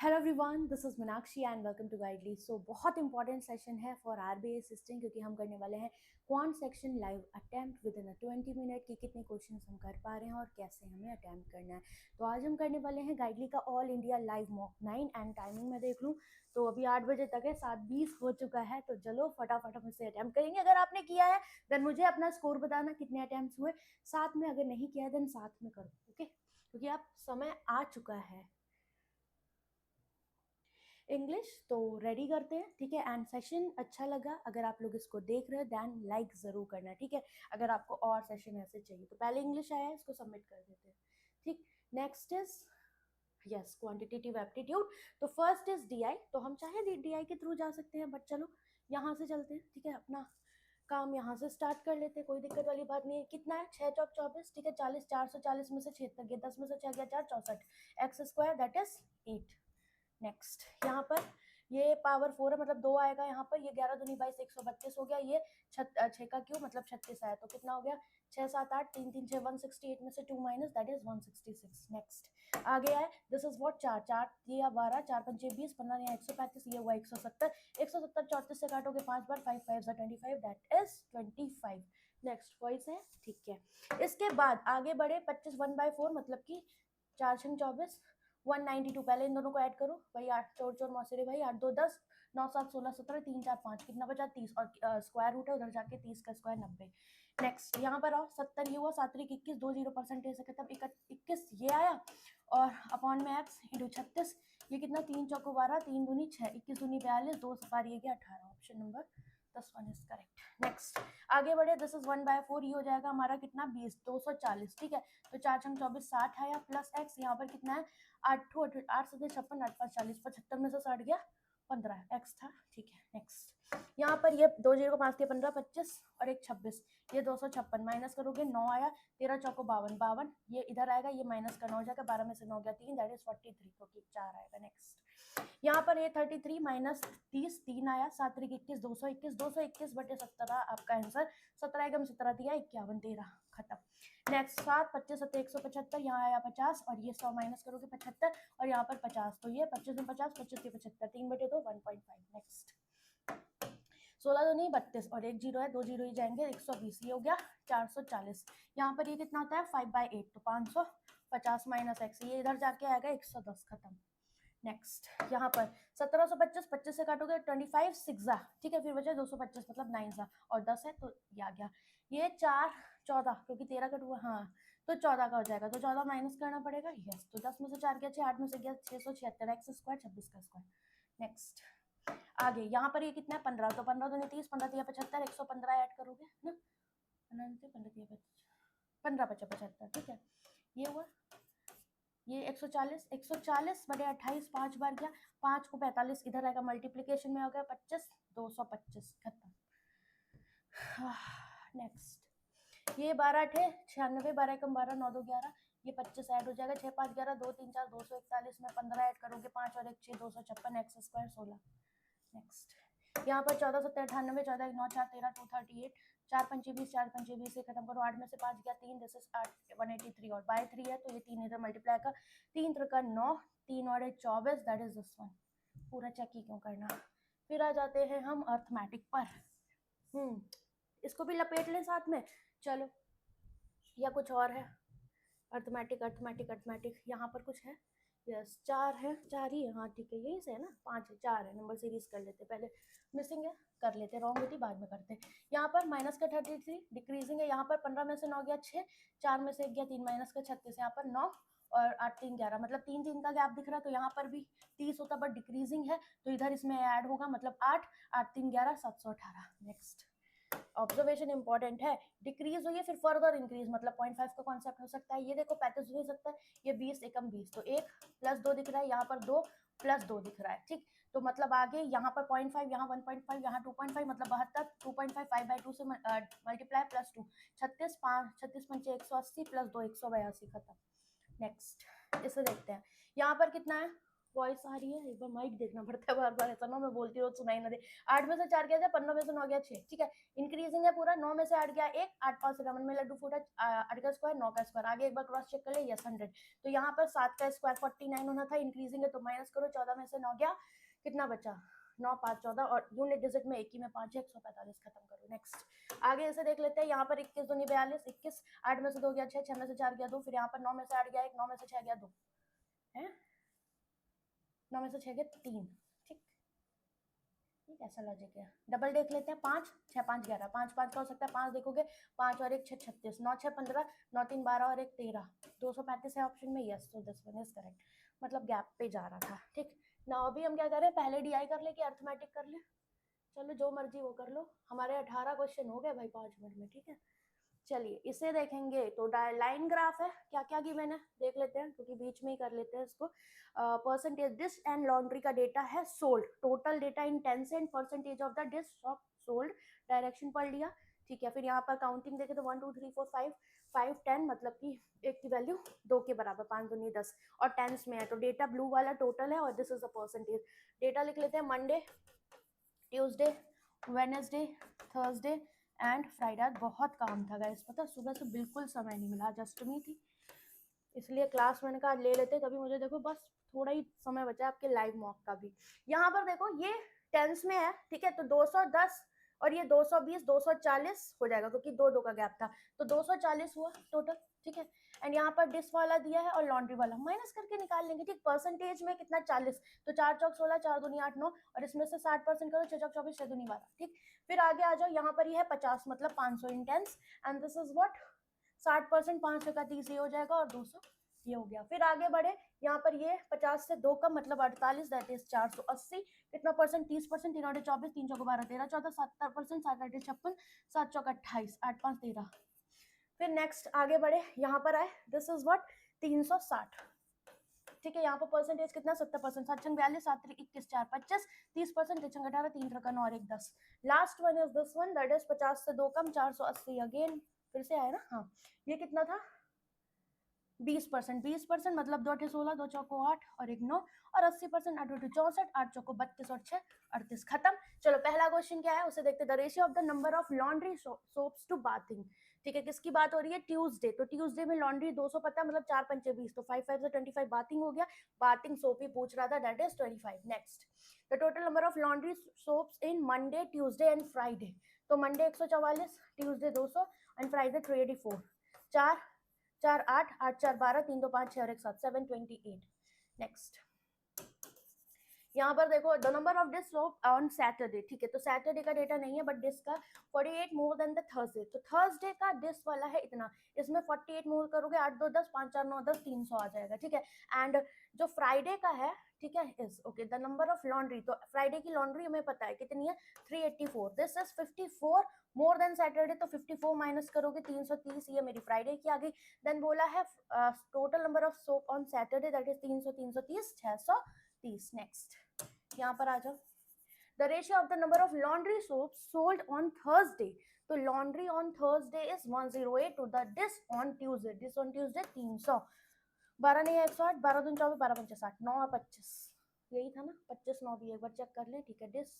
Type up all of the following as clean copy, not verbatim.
Hello everyone, this is Meenakshi and welcome to Guidely. So बहुत important session है for RBI assistant, क्योंकि हम करने वाले हैं quant section live attempt within 20 minute की कितने क्वेश्चन हम कर पा रहे हैं और कैसे हमें अटेम्प्ट करना है। तो आज हम करने वाले हैं गाइडली का all India live mock 9 and timing में देख लूँ तो अभी 8 बजे तक है, 7:20 हो चुका है। तो चलो फटाफट हम इसे अटेम्प्ट करेंगे। अगर आपने किया है देन मुझे अपना स्कोर बताना कितने अटेम्प्ट हुए, साथ में अगर नहीं किया है देन साथ में करो, ओके? क्योंकि आप समय आ चुका है। इंग्लिश तो रेडी करते हैं, ठीक है? एंड सेशन अच्छा लगा, अगर आप लोग इसको देख रहे हैं देन लाइक जरूर करना, ठीक है? अगर आपको और सेशन ऐसे चाहिए तो पहले इंग्लिश आया है, इसको सबमिट कर देते हैं, ठीक? Next is yes quantitative aptitude. तो फर्स्ट इज डीआई, तो हम चाहे डीआई के थ्रू जा सकते हैं, बट चलो यहाँ से चलते हैं, ठीक है? अपना काम यहाँ से स्टार्ट कर लेते हैं, कोई दिक्कत वाली बात नहीं है। कितना है? 6 चौक 24, ठीक है? 40, 440 में से 76 गया, 10 में से 6 गया 4, 64 x square that is 8। Next यहाँ पर ये पावर 4 है, मतलब 2 आएगा यहाँ पर। ये 11 दूनी 22, 132 हो गया। ये 6 का क्यूब मतलब 36 आया, तो कितना हो गया? 6 7 8 3 3 6 168 में से 2 माइनस दैट इज 166। नेक्स्ट आगे आए, दिस इज व्हाट? 4 4 ये 12, 4 5 20, 15 या 135, ये हुआ 170। 170 34 से काटोगे 5 बार, 5 5 25 दैट इज 25। नेक्स्ट वॉइस है, ठीक है? इसके बाद आगे बढ़े, 25 1/4 मतलब कि 4 6 24, 192। पहले इन दोनों को ऐड करो, भाई 8 चोर चोर मौसेरे भाई, 8 2 10, 9 7 16 17, 3 4 5, कितना बचा? 30, और स्क्वायर रूट है उधर जाके, 30 का स्क्वायर 90। नेक्स्ट यहाँ पर आओ, 70 ये हुआ, 7 3 21, 2 0 परसेंटेज से खत्म। 21 ये आया, और अपॉन में एक्स इंटू 36, ये कितना? 3 चौको 12, 3 दूनी 6, 21 दूनी 42, 2 सफार ये गया 18। Option number 10 is correct. Next आगे बढ़े, दिस इज 1/4, ये हो जाएगा हमारा कितना? 20, 240, ठीक है? तो 4 6 24, 60 आया, प्लस एक्स यहाँ पर कितना है? 8 8 7 56, 8 5 40, 75 में से 60 गया 15, एक्स था, ठीक है? नेक्स्ट यहाँ पर ये 2 0 को 5 के 15, 25 और एक 26, ये 256 माइनस करोगे 9 आया, 13 चौको 52 52, ये इधर आएगा, ये माइनस करना हो जाएगा, 12 में से 9 गया 3 दैट इज 43, क्योंकि 4 आएगा। नेक्स्ट यहाँ पर ये 33 माइनस 30, 3 आया, 7 3 21, 221, 221 बटे 17 आपका आंसर। 17 एकम 17 दिया 51, 13 खत्म। नेक्स्ट 7 25 7 175, यहाँ आया 50, और ये 100 माइनस करोगे 75, और यहाँ पर 50, तो ये 25 में 50, 25 के 75, 3 बटे 2 1.5। नेक्स्ट 16 तो नहीं 32, और एक जीरो है, 2 जीरो ही जाएंगे, 120, ये हो गया 440। यहाँ पर ये कितना होता है? 5/8, तो 550 माइनस एक्स, ये इधर जाके आएगा 110, खत्म। नेक्स्ट यहाँ पर 1725, 25 से काटोगे 25 6 ठीक है? फिर बचा 225 मतलब 9 और 10 है, तो ये आ गया। ये 4 14, क्योंकि 13 का 2, हाँ, तो 14 का हो जाएगा, तो 14 माइनस करना पड़ेगा। यस, तो 10 में से 4 गया 6, 8 में से गया 676, एक्स स्क्वायर 26 का स्क्वायर। नेक्स्ट आगे यहाँ पर ये कितना है? 15, तो 15 दूनी 30, 15 तिया 75, 115 ऐड करोगे ना, 15 बचा 75, ठीक है? ये हुआ, ये 140, 140 बटे 28, 5 बार गया, 5 को 45 इधर आएगा, मल्टीप्लीकेशन में हो गया 25, 225 खत्म। नेक्स्ट ये 12 थे 96, 12 कम 12, 9 2 11, ये 25 ऐड हो जाएगा, 6 5 11, 2 3 4, 241 में 15 ऐड करोगे, 5 और 1 6, 256, एक्स स्क्वायर 16। नेक्स्ट यहाँ पर 14 7 98, 14 1 9 4 13, 238, 4 5 20, 4 5 20 से खत्म करो, 8 में से 5 गया 3, दिस इज 8 183, और बाय 3 है तो ये 3 इधर मल्टीप्लाई का, 3 3 का 9, 3 और 1 24 दैट इज दिस वन। पूरा चेक ही क्यों करना। फिर आ जाते हैं हम अर्थमेटिक पर। इसको भी लपेट लें साथ में, चलो, या कुछ और है? अर्थमेटिक अर्थमेटिक अर्थमेटिक यहाँ पर कुछ है? यस 4 है, 4 ही है, हाँ ठीक है, यही से है ना, 5 है, 4 है, नंबर सीरीज कर लेते, पहले मिसिंग है कर लेते, रॉन्ग होती बाद में करते। यहाँ पर माइनस का 33 डिक्रीजिंग है, यहाँ पर 15 में से 9 गया 6, 4 में से 1 गया 3, माइनस का 36, यहाँ पर 9 और 8 3 11, मतलब 3 3 का गैप दिख रहा है, तो यहाँ पर भी 30 होता बट डिक्रीजिंग है, तो इधर इसमें ऐड होगा, मतलब 8 8 3 11, 718। नेक्स्ट ऑब्जर्वेशन इंपॉर्टेंट है, डिक्रीज हुई है फिर फर्दर इंक्रीज, मतलब 0.5 का कॉन्सेप्ट हो सकता है। ये देखो 35 हो सकता है, ये 20 एकम 20, तो 1 प्लस 2 दिख रहा है, यहाँ पर 2 प्लस 2 दिख रहा है, ठीक? तो मतलब आगे यहाँ पर 0.5, यहाँ 1.5, यहाँ 2.5, मतलब 72, 2.5 5/2 से मल्टीप्लाई प्लस 2, 36 5 36 पंचे 180 प्लस 2 182, खत्म। नेक्स्ट इसे देखते हैं, यहाँ पर कितना है? वॉइस आ रही है? एक बार माइक देखना पड़ता है बार बार, ऐसा ना मैं बोलती हूँ सुनाई ना दे। 8 में से 4 गया, 15 में से 9 गया 6, ठीक है। इंक्रीजिंग है पूरा, 9 में से 8 गया 1, 8 5 11 में लड्डू फूटा, 8 का स्क्वायर 9 का स्क्वायर। आगे एक बार क्रॉस चेक कर ले, यस 100। तो यहाँ पर 7 का स्क्वायर 49 होना था, इंक्रीजिंग है तो माइनस करो, 14 में से 9 गया, कितना बचा 9 5 14, और यूनिट डिजिट में एक ही में 5 है, 145 खत्म करो। नेक्स्ट आगे इसे देख लेते हैं। यहाँ पर 21 दूनी 42, 21, 8 में से 2 गया 6, 6 में से 4 गया 2, फिर यहाँ पर 9 में से 8 गया 1, 9 में से 6 गया 2 है, 9 में से 6 गया 3, ठीक। ये कैसा लॉजिक है? डबल देख लेते हैं। 5 6 5 11, 5 5 का हो सकता है, 5 देखोगे 5 और 1 6 36, 9 6 15, 9 3 12 और 1 13, 235 है ऑप्शन में, यस। तो दिस वन इज करेक्ट, मतलब गैप पे जा रहा था, ठीक ना। अभी हम क्या करें, पहले डीआई कर ले कि अर्थमेटिक कर ले? चलो जो मर्जी वो कर लो, हमारे 18 क्वेश्चन हो गए भाई 5 मिनट में, ठीक है। चलिए इसे देखेंगे तो लाइन ग्राफ है, क्या क्या गिवन है देख लेते हैं, क्योंकि बीच में ही कर लेते हैं इसको। परसेंटेज डिश एंड लॉन्ड्री का डेटा है sold, total data in 10 cent, percentage of the dish shop sold, direction पढ़ लिया, ठीक है। फिर यहाँ पर काउंटिंग देखे तो 1 2 3 4 5 5 10, मतलब कि एक की वैल्यू 2 के बराबर, 5 दूनी 10, और टेंस में है तो डेटा ब्लू वाला टोटल है, और this is the percentage. Data लिख लेते हैं, Monday, Tuesday, Wednesday, Thursday and Friday. आज बहुत काम था गाइस, पता सुबह से बिल्कुल समय नहीं मिला, आज अष्टमी थी इसलिए क्लास मैंने कहा ले लेते, तभी मुझे देखो बस थोड़ा ही समय बचा आपके लाइव मॉक का भी। यहाँ पर देखो ये टेंस में है, ठीक है, तो 210 और ये 220 240 हो जाएगा, क्योंकि 2 2 का गैप था, तो 240 हुआ टोटल, ठीक है। एंड यहाँ पर डिश वाला दिया है और लॉन्ड्री वाला, माइनस करके निकाल लेंगे, ठीक। परसेंटेज में कितना 40, तो 4 चौक 16, 4 दूनी 8 9, और इसमें से 60% करो, 6 चौक 24, 6 दूनी 12, ठीक। फिर आगे आ जाओ, यहाँ पर ये है 50, मतलब 500 intense, and this is what 60%, 500 का 30 ये हो जाएगा, और 200 ये हो गया। फिर आगे बढ़े, यहाँ पर ये 50 से 2 कम, मतलब 48, दैट इज 480, कितना परसेंट 30%, 3 8 24, 3 चौक 12 13 14, 70%, 7 8 56, 7 चौक 28, 8 5 13। फिर नेक्स्ट आगे बढ़े, यहाँ पर आए, दिस इज व्हाट 360, ठीक है। यहाँ पर परसेंटेज कितना 70%, 7 42, 7 21, 4 25, 30%, 3 18, 3 9 और 1 10। Last one is this one, that is 50 से 2 कम, 480, अगेन फिर से आया ना, हाँ। ये कितना था 20%, 20% मतलब 2 8 16, 2 चौको 8 और 1 9, और 80%, 8 8 64, 8 चौको 32 और 6 38, खत्म। चलो पहला क्वेश्चन क्या है उसे देखते हैं। The ratio of the number of laundry soaps to bathing, ठीक है। किसकी बात हो रही है, ट्यूसडे, तो ट्यूसडे में लॉन्ड्री 200 पता है, मतलब 4 पंचे 20, तो 5 5 से 25 बाथिंग हो गया, बाथिंग सोप ही पूछ रहा था, that is 25। Next the total number of laundry soaps in Monday, Tuesday and Friday, तो मंडे 144, ट्यूसडे 200 एंड फ्राइडे 384, 4 4 8 8 4 12, 3 2 5 6 और 1 7, 728। नेक्स्ट यहाँ पर देखो the number of dish on Saturday, ठीक है, तो सैटरडे का डेटा नहीं है, बट डिश का 48 मोर देन द थर्सडे, तो थर्सडे का डिश वाला है इतना, इसमें 48 मोर करोगे, 8 2 10, 5 4 9 10, 300 आ जाएगा, ठीक है। एंड जो फ्राइडे का है, ठीक है, is okay the number of laundry, तो फ्राइडे की लॉन्ड्री हमें पता है कितनी है 384, this is 54 more than Saturday, तो 54 माइनस करोगे 330, ये मेरी फ्राइडे की आ गई। देन बोला है total number of soap on Saturday, that is 300 330 630। Next यहाँ पर आ जाओ, the ratio of the number of laundry soap sold on Thursday, तो laundry on Thursday is 108 to the dish on Tuesday, dish on Tuesday 300, 12 नहीं 108, 12 दून 24, 12 पंचे 60, 9 और 25, यही था ना, 25 9 भी एक बार चेक कर ले, ठीक है। डिश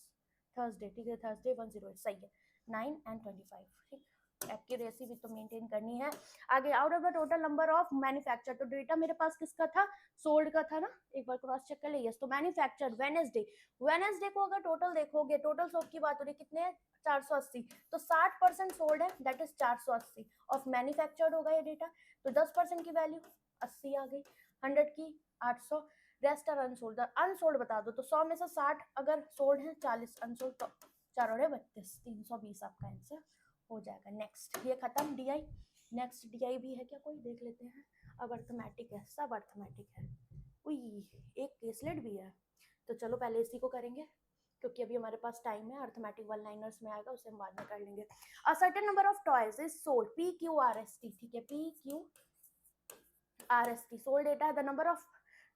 थर्सडे, ठीक है, थर्सडे 108 सही है, 9 एंड 25, ठीक। एक्यूरेसी भी तो मेंटेन करनी है। आगे out of the total number of manufacture, तो डेटा मेरे पास किसका था, सोल्ड का था ना, एक बार क्रॉस चेक कर ले, यस। तो मैन्युफैक्चर वेडनेसडे, वेडनेसडे को अगर टोटल देखोगे, टोटल सोप की बात हो रही कितने 480, तो 60% सोल्ड है, दैट इज 480 ऑफ मैन्युफैक्चर्ड होगा ये डेटा, तो 10% की वैल्यू 80 आ गई, 100 की 800, रेस्ट आर अनसोल्ड, अनसोल्ड बता दो, तो 100 में से 60 अगर सोल्ड है, 40 अनसोल्ड, तो 4 और 32, 320 आपका आंसर हो जाएगा। नेक्स्ट ये खत्म डीआई, नेक्स्ट डीआई भी है क्या कोई, देख लेते हैं। अब अर्थमेटिक है, सब अर्थमेटिक है, उई एक केसलेट भी है, तो चलो पहले इसी को करेंगे, क्योंकि अभी हमारे पास टाइम है, अर्थमेटिक वन लाइनर्स में आएगा, उसे हम बाद में कर लेंगे। A certain number of toys is sold, P Q R S T, ठीक है, P Q R S T, sold data है, the number of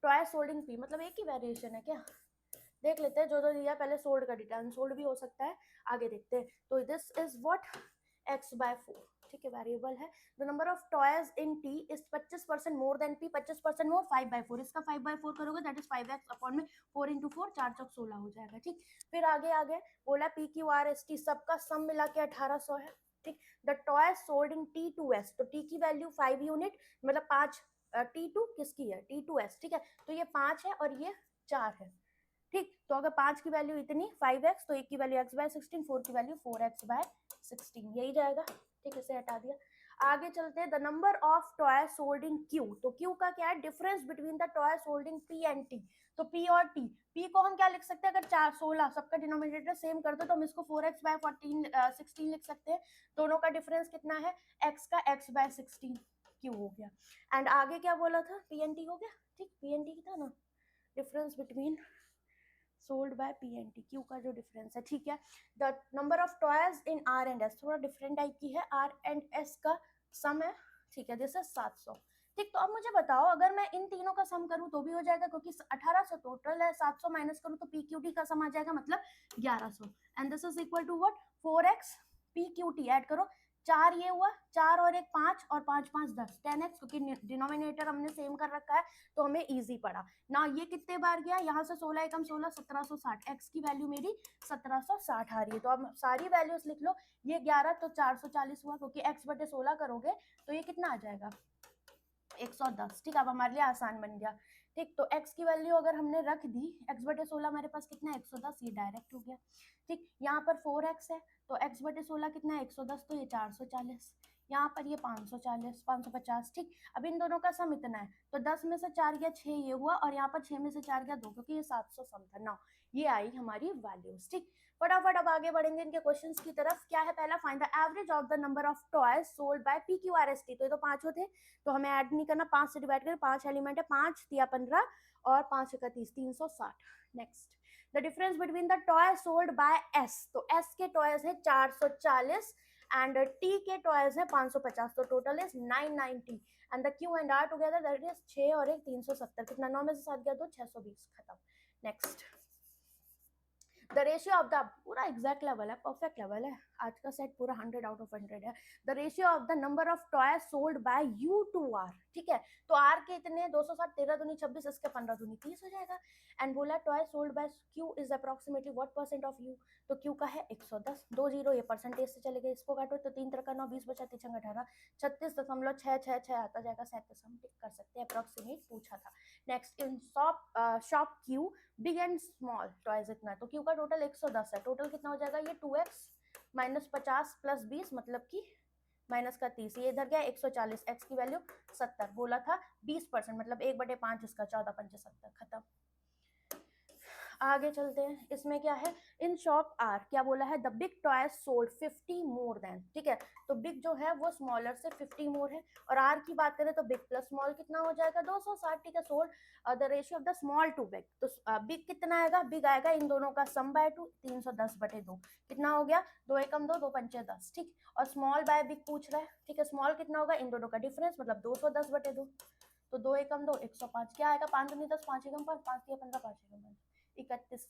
toy sold in P, मतलब एक ही वेरिएशन है क्या, देख लेते हैं। जो जो दिया पहले सोल्ड का डेटा, अनसोल्ड भी हो सकता है, आगे देखते हैं। तो दिस इज व्हाट x/4, ठीक ठीक है, वेरिएबल है। The number of toys in T is 25% more than P, 25% मोर 5/4, इसका 5/4 करोगे दैट इज 5x अपॉन में 4 × 4 4 चौक 16 हो जाएगा। ठीक, फिर आगे आगे बोला P Q R S T सबका सम मिला के 1800 है। ठीक, the toys sold in T to S, तो टी की वैल्यू 5 यूनिट मतलब 5, टी टू किसकी है, टी टू एस, ठीक है, तो ये 5 है और ये 4 है। ठीक, तो अगर 5 की वैल्यू इतनी 5x, तो 1 की वैल्यू x/16, 4 की वैल्यू 4x/16, यही जाएगा। ठीक, इसे हटा दिया। आगे चलते हैं, the number of toy sold in Q, तो क्यू का क्या है, difference between the toy sold in P and T, तो पी और टी, पी को हम क्या लिख सकते हैं, अगर 4 16 सबका डिनोमिनेटर सेम कर दो तो हम इसको 4x/16 लिख सकते हैं। दोनों का डिफरेंस कितना है, x का x/16, क्यू हो गया। एंड आगे क्या बोला था, पी एंड टी हो गया। ठीक, पी एंड टी था ना, difference between sold by P and T, Q का जो डिफरेंस है। ठीक है, the number of toys in are and S, थोड़ा डिफरेंट टाइप की है, आर एंड एस का सम है। ठीक है, जैसे 700। ठीक, तो अब मुझे बताओ अगर मैं इन तीनों का सम करूं तो भी हो जाएगा, क्योंकि 1800 टोटल है, 700 माइनस करूं तो पी क्यू टी का सम आ जाएगा, मतलब 1100, and this is equal to what, 4x P Q T, add करो 4, ये हुआ 4 और 1 5 और 5 5 10, 10x, क्योंकि डिनोमिनेटर हमने सेम कर रखा है तो हमें इजी पड़ा ना। ये कितने बार गया, यहाँ से 16 एकम 16, 1760, x की वैल्यू मेरी 1760 आ रही है। तो अब सारी वैल्यूज लिख लो, ये 11 तो 440 हुआ, क्योंकि x/16 करोगे तो ये कितना आ जाएगा, 110। ठीक, अब हमारे लिए आसान बन गया। ठीक, तो x की वैल्यू अगर हमने रख दी, x/16 हमारे पास कितना है, 110, ये डायरेक्ट हो गया। ठीक, यहाँ पर 4x है तो x/16 कितना है, 110, तो ये 440, यहाँ पर ये 540 550। ठीक, अब इन दोनों का सम इतना है, तो 10 में से 4 गया 6, ये हुआ, और यहाँ पर 6 में से 4 गया 2, क्योंकि ये 700 सम था ना। ये आई हमारी वैल्यूज। ठीक, फटाफट अब आगे बढ़ेंगे इनके क्वेश्चंस की तरफ। क्या है पहला, find the average of the number of toys sold by P Q R S T, तो ये तो पांचों थे तो हमें ऐड नहीं करना, 5 से डिवाइड करें, 5 एलिमेंट है, 5 तिया 15 और 5 × 30, 360। Next, the difference between the toy sold by S, तो एस के टॉयज है 440 एंड टी के टॉयज है 550, तो total is 990, and the Q and R together that is 6 और 1 370, कितना 9 में से 7 गया तो 620, खत्म। Next, the ratio of the, पूरा एग्जैक्ट लेवल है, परफेक्ट लेवल है, आज का सेट पूरा 100 आउट ऑफ 100 है। The ratio of the number of toy sold by U to R, ठीक है, तो आर के इतने 260, 13 दूनी 26, इसके 15 दूनी 30 हो जाएगा। एंड बोला toy sold bye Q is approximately what percent of you, तो क्यू का है 110, 20 ये परसेंटेज से चले गए, इसको काटो तो 3 तरह का 9 20 बचा 3 18, 36.666 आता जाएगा, 7 हम टिक कर सकते हैं, अप्रोक्सीमेट पूछा था। Next, in shop Q big and small toys इतना है, तो क्यू का टोटल 110 है, टोटल कितना हो जाएगा, ये 2x माइनस 50 प्लस 20 मतलब कि माइनस का 30, ये इधर गया 140, x की वैल्यू 70, बोला था 20%, मतलब 1/5, इसका 14 पंचे 70, खत्म। आगे चलते हैं, इसमें क्या है, इन शॉप आर क्या बोला है, the big toy sold 50 more than, ठीक है, तो बिग जो है वो स्मॉलर से 50 मोर है, और आर की बात करें तो बिग प्लस स्मॉल कितना हो जाएगा 260, ठीक है, sold the ratio of the small to big, तो बिग कितना आएगा, बिग आएगा इन दोनों का सम बाय 2, 310/2, कितना हो गया, 2 एकम 2 2 पंचे 10, ठीक, और स्मॉल बाय बिग पूछ रहा है, ठीक है, स्मॉल कितना होगा, इन दोनों का डिफरेंस मतलब 210/2, तो 2 एकम 2 105, क्या आएगा, 5 दूनी 10, 5 एकम 5, 5 तिया 15, 5 एकम 5 31,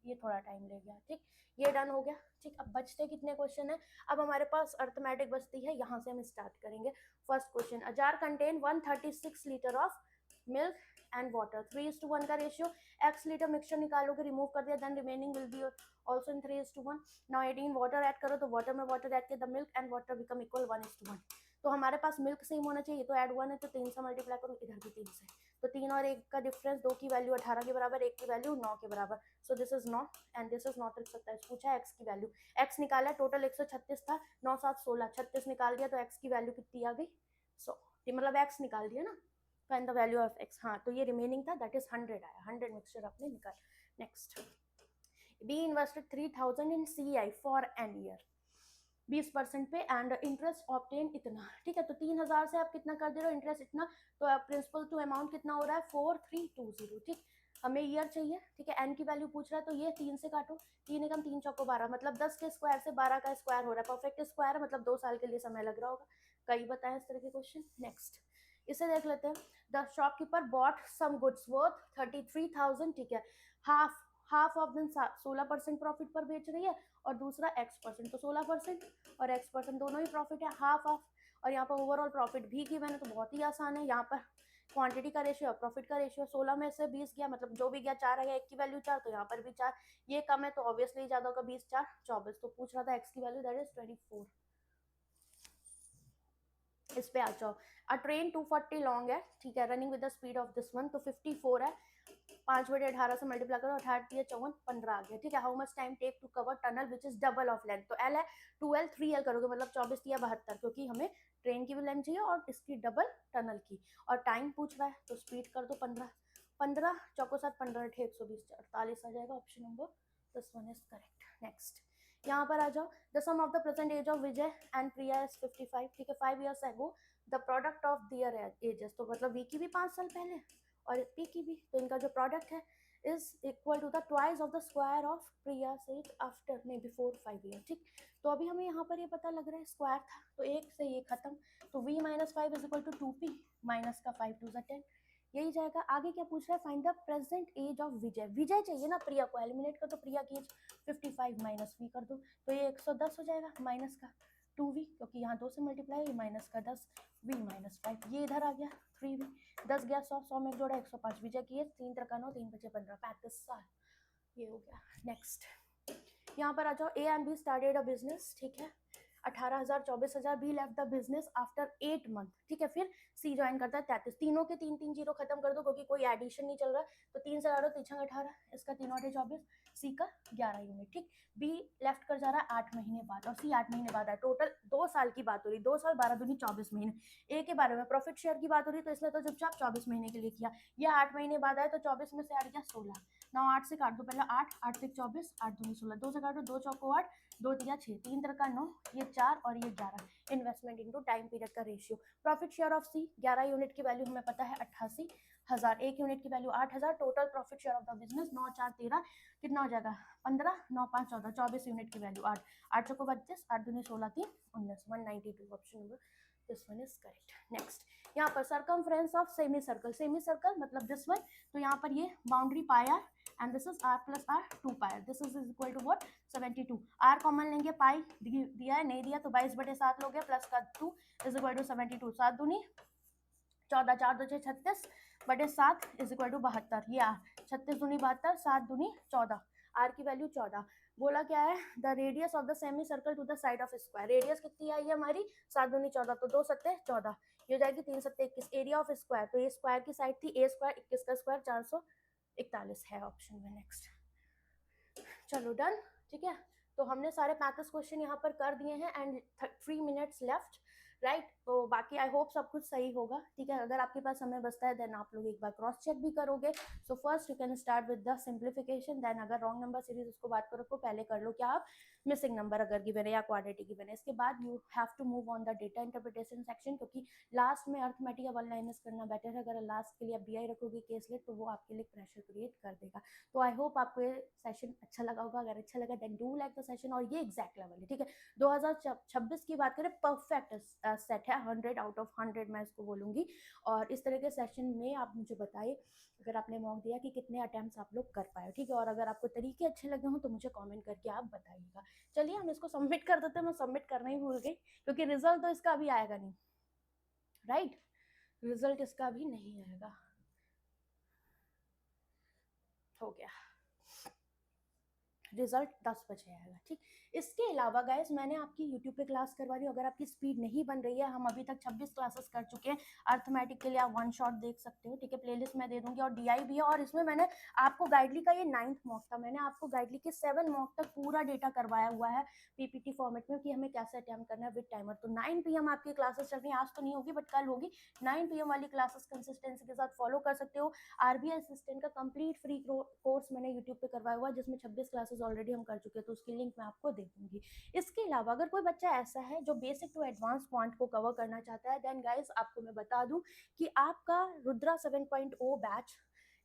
ये थोड़ा टाइम ले गया। ठीक, ये डन हो गया। ठीक, अब बचते कितने क्वेश्चन है, अब हमारे पास अर्थमेटिक बचती है, यहाँ से हम स्टार्ट करेंगे। First question, a jar contain 136 litre of milk and water, 3:1 का रेशियो, x लीटर मिक्सचर निकालोगे, रिमूव कर दिया, then remaining will be also in 3:1। Now 18 water add करो, तो वाटर में वाटर ऐड किया, the milk and water become equal 1:1, तो हमारे पास मिल्क सेम होना चाहिए, तो ऐड 1 है तो 3 से मल्टीप्लाई करो, इधर भी 3 से, तो 3 और 1 का डिफरेंस, 2 की वैल्यू 18 के बराबर, 1 की वैल्यू 9 के बराबर, so this is 9 and this is 9×27, पूछा है x की वैल्यू, x निकाला, टोटल 136 था, 9 7 16, 36 निकाल दिया, तो x की वैल्यू कितनी आ गई 100, मतलब x निकाल दिया ना, find the value of x, हाँ, तो ये रिमेनिंग था, दैट इज 100 आया, 100 मिक्सचर आपने निकाल। Next, D invested 3000 in CI for N year, 20% पे, एंड इंटरेस्ट ऑब्टेन इतना, ठीक है, तो 3000 से आप कितना कर दे रहे हो, इंटरेस्ट इतना, तो प्रिंसिपल टू अमाउंट कितना हो रहा है 4320, ठीक, हमें ईयर चाहिए, ठीक है, एन की वैल्यू पूछ रहा है, तो ये 3 से काटो, 3 एकम 3 चौको 12, मतलब 10 के स्क्वायर से 12 का स्क्वायर हो रहा है, परफेक्ट स्क्वायर है, मतलब 2 साल के लिए समय लग रहा होगा, कई बताए इस तरह के क्वेश्चन। नेक्स्ट, इसे देख लेते हैं, the shopkeeper bought some goods worth 33,000, ठीक है, हाफ ऑफ देन 16% प्रॉफिट पर बेच रही है और दूसरा x%, तो 16% और x% दोनों ही प्रॉफिट है, हाफ ऑफ। और यहाँ पर ओवरऑल प्रॉफिट भी गिवन है, तो बहुत ही आसान है। यहाँ पर क्वांटिटी का रेशियो और प्रॉफिट का रेशियो, 16 में से 20 गया, मतलब जो भी गया 4 आ गया, एक की वैल्यू 4, तो यहाँ पर भी 4, ये कम है तो ऑब्वियसली ज्यादा होगा, 20 4 24, तो पूछ रहा था x की वैल्यू, दैट इज 24। इस पे आ जाओ। अ ट्रेन 240 लॉन्ग है, ठीक है, running with the speed of this one, तो 54 है, 5/18 से मल्टीप्लाई करो, 18×3 = 15 आ गया, ठीक है। How much time take to cover tunnel which is double of length, तो एल है 2l 3l करोगे मतलब 24 या 72, क्योंकि हमें ट्रेन की भी लेंथ चाहिए और इसकी डबल टनल की, और टाइम पूछ रहा है तो स्पीड कर दो 15, 15 चौको 7 15 120 48 आ जाएगा, option number this one is correct. Next यहाँ पर आ जाओ। The sum of the present age of Vijay and Priya is 55, ठीक है, 5 years ago the product of their ages, तो मतलब वी की भी 5 साल पहले और पी की भी, तो इनका जो प्रोडक्ट है is equal to the twice of the square of Priya age after may before 5 years, ठीक। तो अभी हमें यहाँ पर ये पता लग रहा है स्क्वायर था तो एक से ये खत्म, तो v - 5 is equal to 2p minus का 5 2 10, यही जाएगा। आगे क्या पूछ रहा है, find the present age of Vijay, Vijay चाहिए ना, प्रिया को एलिमिनेट कर दो, प्रिया की एज 55 माइनस वी कर दो, तो ये 110 हो जाएगा, माइनस का 2v, क्योंकि यहाँ 2 से मल्टीप्लाई है, माइनस का 10 v - 5, ये इधर आ गया 3v, 10 गया 100, 100 में एक जोड़ा 105, विजय की एज 3 3 9 3 5 15 35 साल, ये हो गया। नेक्स्ट यहाँ पर आ जाओ। A and be started a business, ठीक है, 18,000 24,000, be left the business after 8 month, ठीक है। फिर सी ज्वाइन करता है 33, तीनों के 3 जीरो खत्म कर दो क्योंकि कोई एडिशन नहीं चल रहा है, तो 3 से 18, इसका 3 8 24, सी का 11 यूनिट, ठीक। बी लेफ्ट कर जा रहा है 8 महीने बाद और सी 8 महीने बाद है, टोटल 2 साल की बात हो रही, 2 साल 12 दूनी 24 महीने। ए के बारे में प्रॉफिट शेयर की बात हो रही, तो इसने तो चुपचाप 24 महीने के लिए किया, ये 8 महीने बाद आए तो 24 में से आ गया 16, 9 8 से काट दो, पहले 8 8 से 24, 8 दूनी 16, 2 से काटो, 2 चौको 8, 2 तिया 6, 3 का 9, ये 4 और ये 11, इन्वेस्टमेंट इनटू टाइम पीरियड का ratio. Profit share of C, 11 unit की वैल्यू हमें पता है 88,000, 1 यूनिट की value 8,000, total profit share of the business 9 4 13, कितना हो जाएगा 15, 9 5 14, 24 यूनिट की वैल्यू 8, 8 चौको 25, 8 दूनी 16 3 19, 192, option number this one is correct. Next यहाँ पर circumference of semi circle, semi circle मतलब दिस वन, तो यहाँ पर ये boundary pi R and this is r plus r 2 pi, this is equal to what 72, r common लेंगे, pi दिया है नहीं दिया तो 22/7 लोगे, प्लस का 2 इज इक्वल टू 72, 7 दूनी 14, 4 2 6 36/7 इज इक्वल टू 72, ये 36 दूनी 72, 7 दूनी 14, r की वैल्यू 14। बोला क्या है, the radius of the semi circle to the side of square, radius कितनी आई है हमारी 7 दूनी 14, तो 2 7 14, ये हो जाएगी 3 7 21, एरिया ऑफ स्क्वायर, तो ये स्क्वायर की साइड थी, ए स्क्वायर 21 का स्क्वायर 441 है, ऑप्शन में। नेक्स्ट चलो डन, ठीक है, तो हमने सारे 35 क्वेश्चन यहाँ पर कर दिए हैं एंड 3 minutes लेफ्ट, राइट। तो बाकी आई होप सब कुछ सही होगा, ठीक है। अगर आपके पास समय बचता है देन आप लोग एक बार क्रॉस चेक भी करोगे। So first you can start with the simplification, then अगर रॉन्ग नंबर सीरीज उसको बात को रखो, पहले कर लो क्या आप मिसिंग नंबर अगर गिवन है या क्वाड्रेटिक गिवन है, इसके बाद you have to move on the data interpretation section, क्योंकि लास्ट में अर्थमेटिक या वन लाइनर्स करना बेटर है, अगर लास्ट के लिए आप DI रखोगे केसलेट तो वो आपके लिए प्रेशर क्रिएट कर देगा। तो आई होप आपको ये सेशन अच्छा लगा होगा, अगर अच्छा लगा then do like the session, और ये एग्जैक्ट लेवल है, ठीक है। 2026 की बात करें परफेक्ट सेट है, 100 आउट ऑफ 100 मैं इसको बोलूंगी। और इस तरह के सेशन में आप मुझे बताइए अगर आपने मॉक दिया कि कितने अटेम्प्ट्स आप लोग कर पाए, ठीक है। और अगर आपको तरीके अच्छे लगे हों तो मुझे कमेंट करके आप बताइएगा। चलिए हम इसको सबमिट कर देते हैं, मैं सबमिट करना ही भूल गई क्योंकि रिजल्ट तो इसका अभी आएगा नहीं, राइट, रिजल्ट इसका अभी नहीं आएगा, हो गया, रिजल्ट 10 बजे आएगा, ठीक। इसके अलावा गाइस मैंने आपकी यूट्यूब पे क्लास करवा दी, अगर आपकी स्पीड नहीं बन रही है, हम अभी तक 26 क्लासेस कर चुके हैं अर्थमेटिक के लिए, आप वन शॉट देख सकते हो, ठीक है। प्लेलिस्ट मैं दे दूंगी और DI भी है, और इसमें मैंने आपको गाइडली का ये 9th मॉक था, मैंने आपको गाइडली के 7 मॉक तक पूरा डेटा करवाया हुआ है PPT फॉर्मेट में कि हमें कैसे अटेम्प्ट करना है विद टाइमर। तो 9 PM आपकी क्लासेस चल रही है, आज तो नहीं होगी बट कल होगी, 9 PM वाली क्लासेस कंसिस्टेंसी के साथ फॉलो कर सकते हो। RBI असिस्टेंट का कंप्लीट फ्री कोर्स मैंने यूट्यूब पे करवाया हुआ है जिसमें 26 क्लासेस ऑलरेडी हम कर चुके हैं, तो उसकी लिंक मैं आपको दे दूंगी। इसके अलावा अगर कोई बच्चा ऐसा है जो बेसिक टू एडवांस क्वांट को कवर करना चाहता है, देन गाइस आपको मैं बता दूं कि आपका रुद्रा 7.0 बैच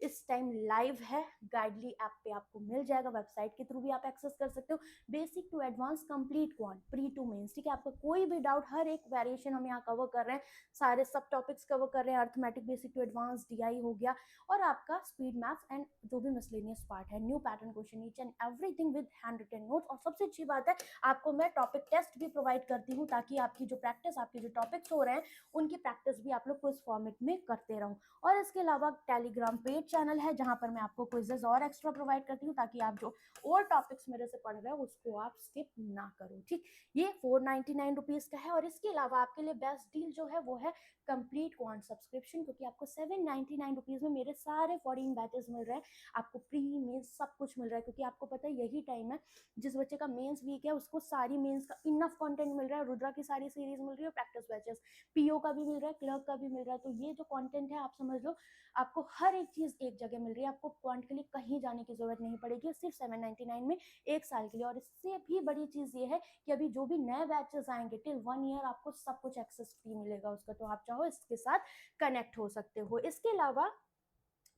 इस टाइम लाइव है, गाइडली ऐप पे आपको मिल जाएगा, वेबसाइट के थ्रू भी आप एक्सेस कर सकते हो। Basic to advance, complete quant, pre to mains, ठीक है। आपका कोई भी डाउट, हर एक वेरिएशन हम यहाँ कवर कर रहे हैं, सारे सब टॉपिक्स कवर कर रहे हैं, arithmetic basic to advance, DI हो गया, और आपका स्पीड मैथ्स एंड जो भी मिसलेनियस पार्ट है, new pattern question, each and everything with hand written notes. और सबसे अच्छी बात है, आपको मैं टॉपिक टेस्ट भी प्रोवाइड करती हूँ, ताकि आपकी जो प्रैक्टिस, आपके जो टॉपिक्स हो रहे हैं, उनकी प्रैक्टिस भी आप लोग क्विज फॉर्मेट में करते रहो। और इसके अलावा टेलीग्राम पेज चैनल है, जहां पर मैं आपको क्विजेस और एक्स्ट्रा प्रोवाइड करती हूँ, ताकि आप जो और टॉपिक्स मेरे से पढ़ रहे हो उसको आप स्किप ना करो, ठीक। ये 499 रुपीज का है। और इसके अलावा आपके लिए बेस्ट डील जो है वो है कंप्लीट क्वांट सब्सक्रिप्शन, क्योंकि आपको 799 रुपीज में मेरे सारे 14 बैचेस मिल रहे हैं, आपको प्री मेंस सब कुछ मिल रहा है। क्योंकि आपको पता है यही टाइम है जिस बच्चे का मेंस वीक है उसको सारी मेंस का इनफ कंटेंट मिल रहा है, रुद्रा की सारी सीरीज मिल रही है, प्रैक्टिस बैचेस, पीओ का भी मिल रहा है, क्लर्क का भी मिल रहा है। तो ये जो कंटेंट है आप समझ लो, आपको हर एक चीज एक जगह मिल रही है, आपको क्वांट के लिए कहीं जाने की जरूरत नहीं पड़ेगी, सिर्फ 799 में 1 साल के लिए। और इससे भी बड़ी चीज ये है कि अभी जो भी नए बैचेस आएंगे टिल 1 ईयर आपको सब कुछ एक्सेस फ्री मिलेगा उसका, तो आप चाहो इसके साथ कनेक्ट हो सकते हो। इसके अलावा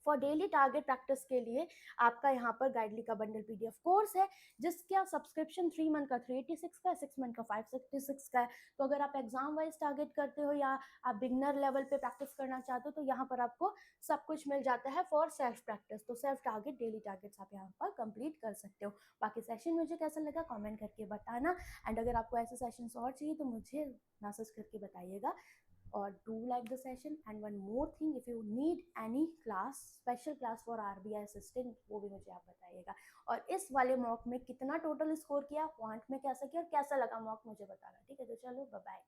फॉर डेली टारगेट प्रैक्टिस के लिए आपका यहाँ पर गाइडली का बंडल पीडीएफ कोर्स है, जिसका सब्सक्रिप्शन 3 मंथ का 386 का है, 6 मंथ का 566 का है। तो अगर आप एग्जाम वाइज टारगेट करते हो या आप बिगनर लेवल पे प्रैक्टिस करना चाहते हो, तो यहाँ पर आपको सब कुछ मिल जाता है फॉर सेल्फ प्रैक्टिस। तो सेल्फ टारगेट, डेली टारगेट्स आप यहाँ पर कंप्लीट कर सकते हो। बाकी सेशन मुझे कैसा लगा कमेंट करके बताना, एंड अगर आपको ऐसे सेशंस और चाहिए तो मुझे मैसेज करके बताइएगा। or do like the session. And one more thing, if you need any class, special class for RBI assistant, वो भी मुझे आप बताइएगा। और इस वाले मॉक में कितना टोटल स्कोर किया, क्वांट में कैसा किया और कैसा लगा मॉक मुझे बताना, ठीक है। तो चलो बाय बाय।